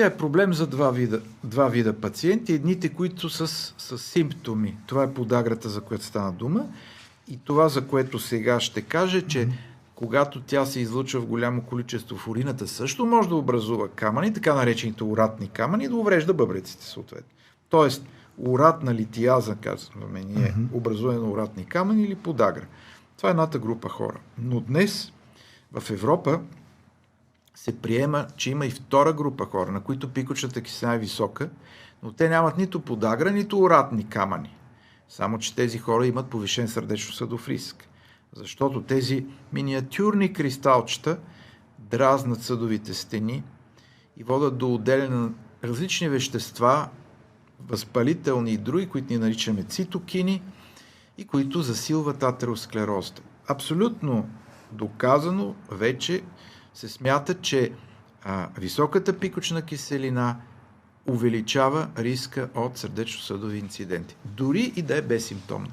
Тя е проблем за два вида пациенти. Едните, които са с симптоми. Това е подаграта, за която стана дума. И това, за което сега ще кажа, че когато тя се излъчва в голямо количество в урината, също може да образува камъни, така наречените уратни камъни, да уврежда бъбреците съответно. Тоест, уратна литиаза, казваме ние, образуване на уратни камъни или подагра. Това е едната група хора. Но днес в Европа се приема, че има и втора група хора, на които пикочната киселина е висока, но те нямат нито подагра, нито уратни камъни. Само че тези хора имат повишен сърдечно-съдов риск. Защото тези миниатюрни кристалчета дразнат съдовите стени и водят до отделяне на различни вещества, възпалителни и други, които ни наричаме цитокини и които засилват атеросклерозата. Абсолютно доказано вече се смята, че високата пикочна киселина увеличава риска от сърдечно-съдови инциденти. Дори и да е безсимптомна.